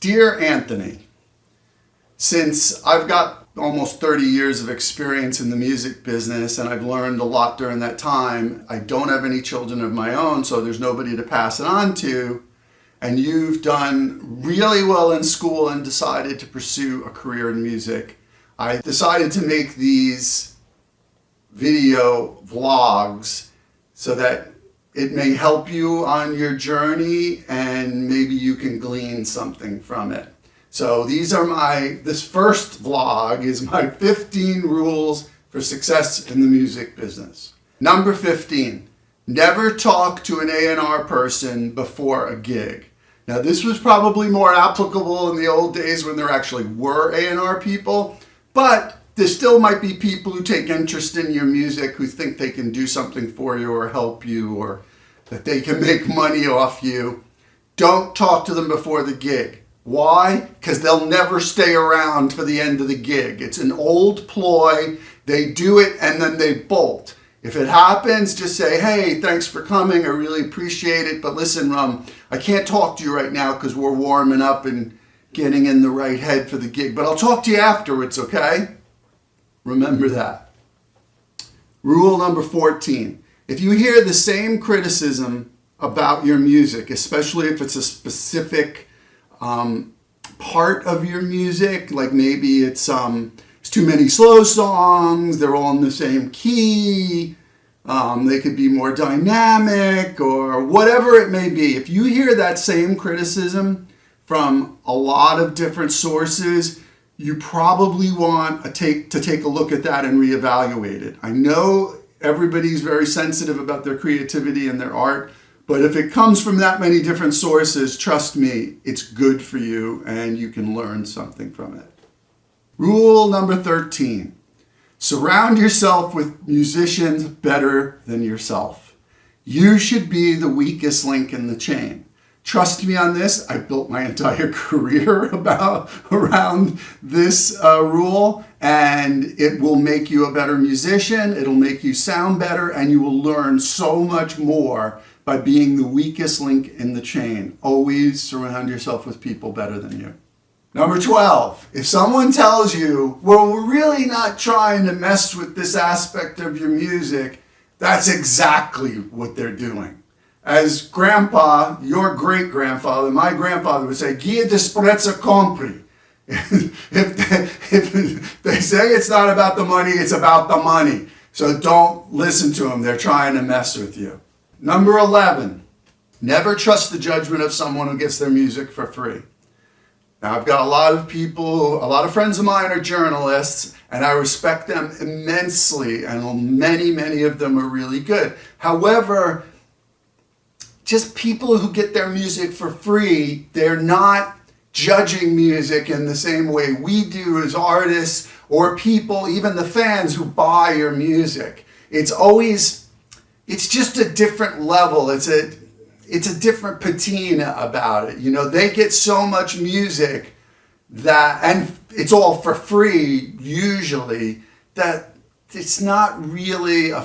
Dear Anthony, since I've got almost 30 years of experience in the music business and I've learned a lot during that time, I don't have any children of my own, so there's nobody to pass it on to. And you've done really well in school and decided to pursue a career in music. I decided to make these video vlogs so that it may help you on your journey and maybe you can glean something from it. So this first vlog is my 15 rules for success in the music business. Number 15, never talk to an A&R person before a gig. Now this was probably more applicable in the old days when there actually were A&R people, but there still might be people who take interest in your music, who think they can do something for you or help you or that they can make money off you. Don't talk to them before the gig. Why? Because they'll never stay around for the end of the gig. It's an old ploy. They do it and then they bolt. If it happens, just say, hey, thanks for coming. I really appreciate it. But listen, I can't talk to you right now because we're warming up and getting in the right head for the gig. But I'll talk to you afterwards, okay? Remember that. Rule number 14. If you hear the same criticism about your music, especially if it's a specific part of your music, like maybe it's too many slow songs, they're all in the same key, they could be more dynamic or whatever it may be. If you hear that same criticism from a lot of different sources, you probably want to take a look at that and reevaluate it. I know everybody's very sensitive about their creativity and their art, but if it comes from that many different sources, trust me, it's good for you and you can learn something from it. Rule number 13, surround yourself with musicians better than yourself. You should be the weakest link in the chain. Trust me on this, I built my entire career around this rule, and it will make you a better musician, it'll make you sound better, and you will learn so much more by being the weakest link in the chain. Always surround yourself with people better than you. Number 12, if someone tells you, well, we're really not trying to mess with this aspect of your music, that's exactly what they're doing. As grandpa, your great-grandfather, my grandfather would say, Guia desprezza compri. If they say it's not about the money, it's about the money. So don't listen to them. They're trying to mess with you. Number 11, never trust the judgment of someone who gets their music for free. Now, I've got a lot of friends of mine are journalists, and I respect them immensely, and many of them are really good. However, just people who get their music for free, they're not judging music in the same way we do as artists or people, even the fans who buy your music. It's just a different level. It's a different patina about it. You know, they get so much music and it's all for free usually, that it's not a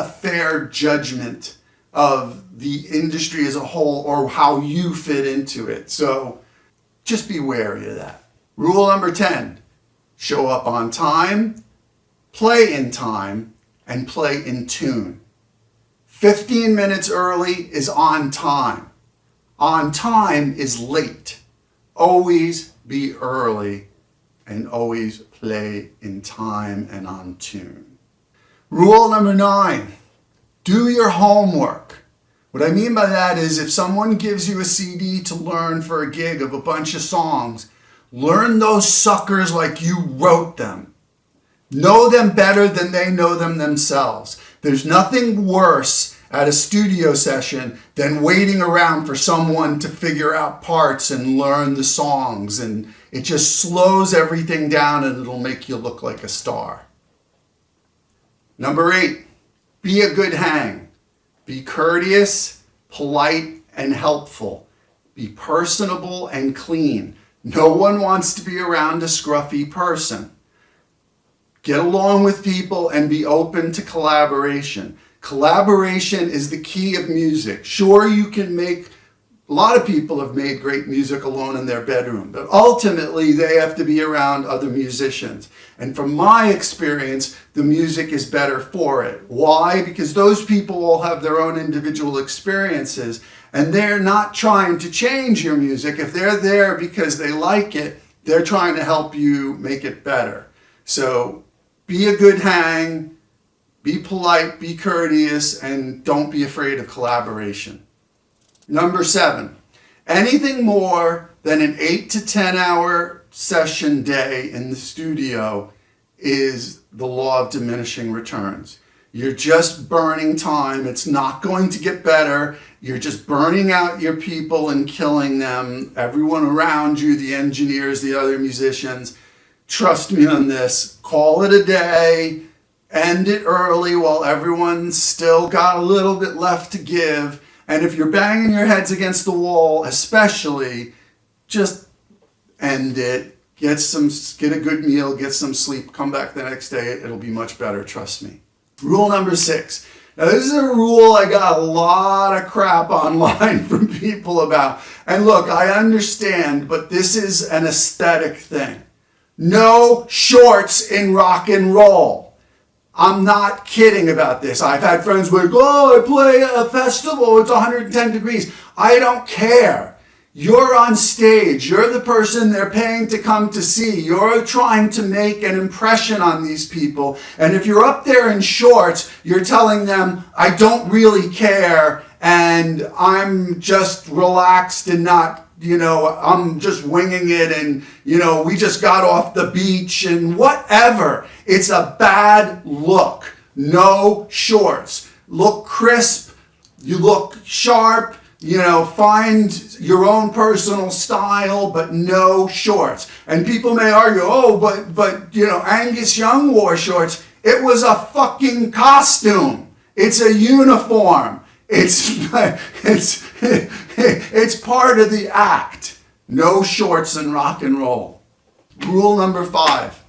fair judgment of the industry as a whole or how you fit into it. So just be wary of that. Rule number 10, show up on time, play in time, and play in tune. 15 minutes early is on time. On time is late. Always be early and always play in time and on tune. Rule number 9, do your homework. What I mean by that is if someone gives you a CD to learn for a gig of a bunch of songs, learn those suckers like you wrote them. Know them better than they know them themselves. There's nothing worse at a studio session than waiting around for someone to figure out parts and learn the songs, and it just slows everything down and it'll make you look like a star. Number 8, be a good hang. Be courteous, polite, and helpful. Be personable and clean. No one wants to be around a scruffy person. Get along with people and be open to collaboration. Collaboration is the key of music. Sure, you can make A lot of people have made great music alone in their bedroom, but ultimately they have to be around other musicians. And from my experience, the music is better for it. Why? Because those people all have their own individual experiences, and they're not trying to change your music. If they're there because they like it, they're trying to help you make it better. So be a good hang, be polite, be courteous, and don't be afraid of collaboration. Number 7, anything more than an 8 to 10 hour session day in the studio is the law of diminishing returns. You're just burning time. It's not going to get better. You're just burning out your people and killing them. Everyone around you, the engineers, the other musicians, trust me on this. Call it a day. End it early while everyone's still got a little bit left to give. And if you're banging your heads against the wall, especially, just end it. Get a good meal, get some sleep, come back the next day. It'll be much better, trust me. Rule number 6. Now, this is a rule I got a lot of crap online from people about. And look, I understand, but this is an aesthetic thing. No shorts in rock and roll. I'm not kidding about this. I've had friends who are like, oh, I play a festival, it's 110 degrees. I don't care. You're on stage. You're the person they're paying to come to see. You're trying to make an impression on these people. And if you're up there in shorts, you're telling them, I don't really care, and I'm just relaxed and not, I'm just winging it, and, we just got off the beach and whatever. It's a bad look. No shorts. Look crisp. You look sharp. Find your own personal style, but no shorts. And people may argue, oh, but Angus Young wore shorts. It was a fucking costume. It's a uniform. It's part of the act. No shorts in rock and roll. Rule number 5.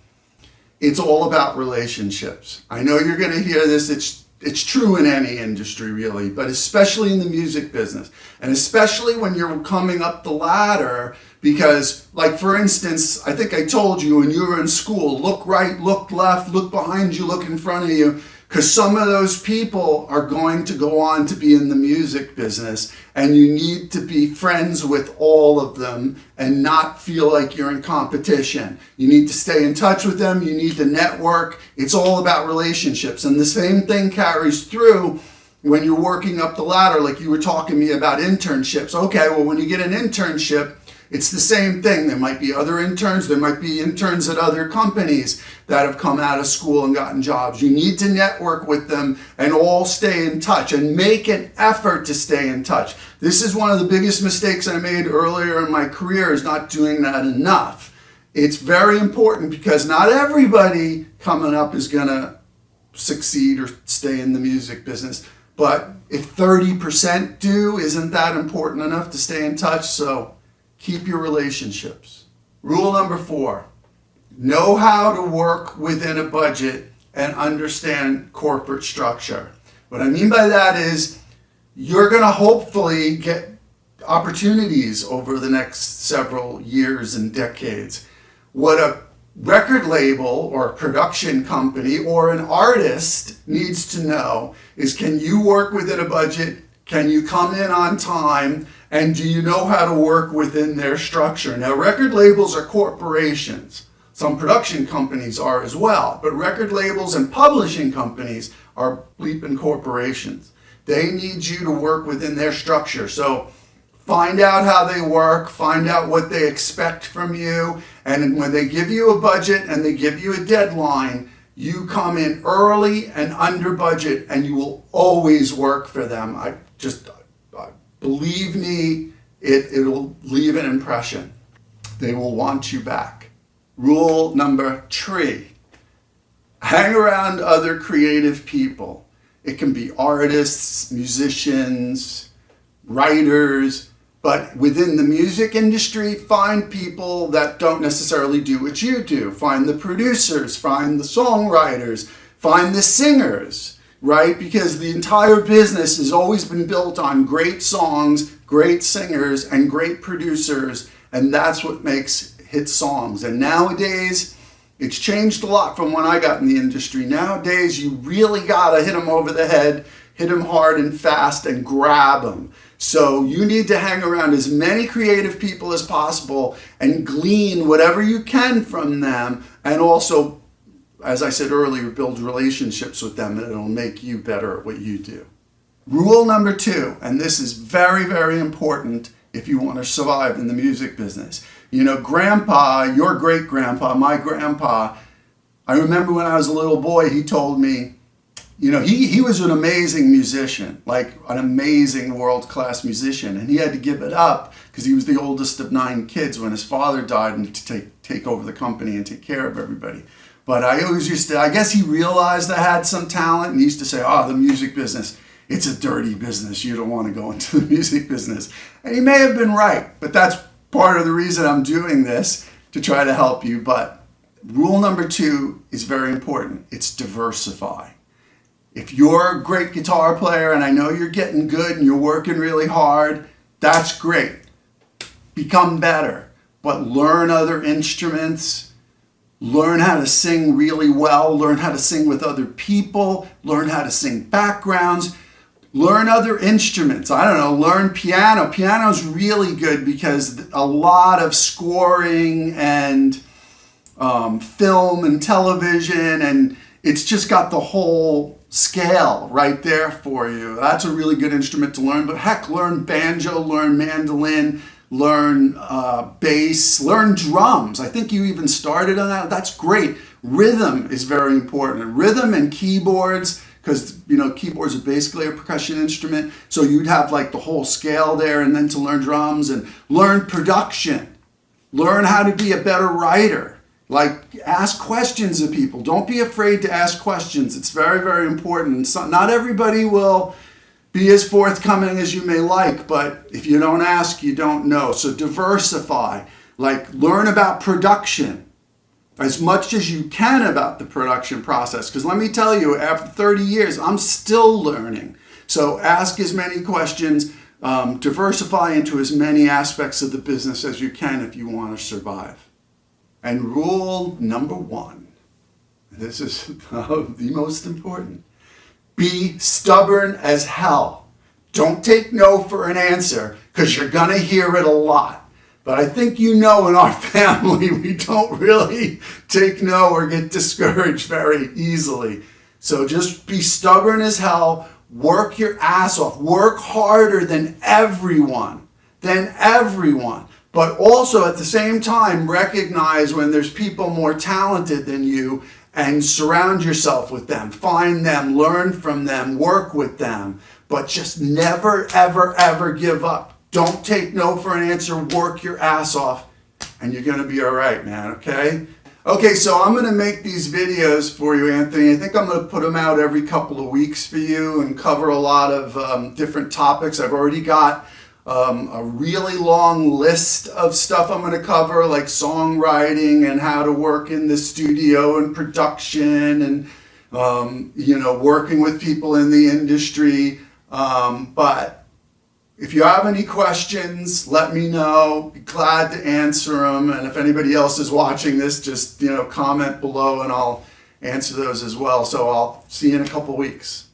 It's all about relationships. I know you're going to hear this. It's true in any industry, really, but especially in the music business. And especially when you're coming up the ladder, because, like, for instance, I think I told you when you were in school, look right, look left, look behind you, look in front of you, because some of those people are going to go on to be in the music business, and you need to be friends with all of them and not feel like you're in competition. You need to stay in touch with them. You need to network. It's all about relationships. And the same thing carries through when you're working up the ladder, like you were talking to me about internships. Okay, well, when you get an internship, it's the same thing. There might be other interns. There might be interns at other companies that have come out of school and gotten jobs. You need to network with them and all stay in touch and make an effort to stay in touch. This is one of the biggest mistakes I made earlier in my career, is not doing that enough. It's very important because not everybody coming up is going to succeed or stay in the music business. But if 30% do, isn't that important enough to stay in touch? So keep your relationships. Rule number 4, know how to work within a budget and understand corporate structure. What I mean by that is you're going to hopefully get opportunities over the next several years and decades. What a record label or a production company or an artist needs to know is, can you work within a budget? Can you come in on time? And do you know how to work within their structure? Now, record labels are corporations. Some production companies are as well. But record labels and publishing companies are bleeping corporations. They need you to work within their structure. So find out how they work. Find out what they expect from you. And when they give you a budget and they give you a deadline, you come in early and under budget, and you will always work for them. Believe me, it'll leave an impression. They will want you back. Rule number 3, hang around other creative people. It can be artists, musicians, writers, but within the music industry, find people that don't necessarily do what you do. Find the producers, find the songwriters, find the singers. Right? Because the entire business has always been built on great songs great singers and great producers, and that's what makes hit songs. And nowadays, it's changed a lot from when I got in the industry. Nowadays, you really gotta hit them over the head, hit them hard and fast, and grab them. So you need to hang around as many creative people as possible and glean whatever you can from them, and also, as I said earlier, build relationships with them, and it'll make you better at what you do. Rule number 2, and this is very, very important if you want to survive in the music business. You know, grandpa, your great grandpa, my grandpa, I remember when I was a little boy, he told me, you know, he was an amazing musician, like an amazing world-class musician, and he had to give it up because he was the oldest of 9 kids when his father died, and to take over the company and take care of everybody. But I always used to, I guess he realized I had some talent, and he used to say, oh, the music business, it's a dirty business. You don't want to go into the music business. And he may have been right, but that's part of the reason I'm doing this, to try to help you. But rule number 2 is very important. It's diversify. If you're a great guitar player, and I know you're getting good and you're working really hard, that's great. Become better, but learn other instruments. Learn how to sing really well, learn how to sing with other people, learn how to sing backgrounds, learn other instruments. I don't know, learn piano. Piano's really good because a lot of scoring and film and television, and it's just got the whole scale right there for you. That's a really good instrument to learn, but heck, learn banjo, learn mandolin, learn bass, learn drums. I think you even started on that. That's great. Rhythm is very important. Rhythm and keyboards, because you know keyboards are basically a percussion instrument. So you'd have like the whole scale there, and then to learn drums and learn production. Learn how to be a better writer. Like, ask questions of people. Don't be afraid to ask questions. It's very, very important. So, not everybody will be as forthcoming as you may like, but if you don't ask, you don't know. So diversify. Like, learn about production as much as you can about the production process. Because let me tell you, after 30 years, I'm still learning. So ask as many questions. Diversify into as many aspects of the business as you can if you want to survive. And rule number 1, this is the most important. Be stubborn as hell. Don't take no for an answer, because you're going to hear it a lot. But I think you know in our family, we don't really take no or get discouraged very easily. So just be stubborn as hell. Work your ass off. Work harder than everyone. But also at the same time, recognize when there's people more talented than you and surround yourself with them. Find them, learn from them, work with them. But just never, ever, ever give up. Don't take no for an answer. Work your ass off and you're going to be all right, man, okay? Okay, so I'm going to make these videos for you, Anthony. I think I'm going to put them out every couple of weeks for you and cover a lot of different topics. I've already got a really long list of stuff I'm going to cover, like songwriting and how to work in the studio and production and, you know, working with people in the industry. But if you have any questions, let me know. Be glad to answer them. And if anybody else is watching this, just, you know, comment below and I'll answer those as well. So I'll see you in a couple weeks.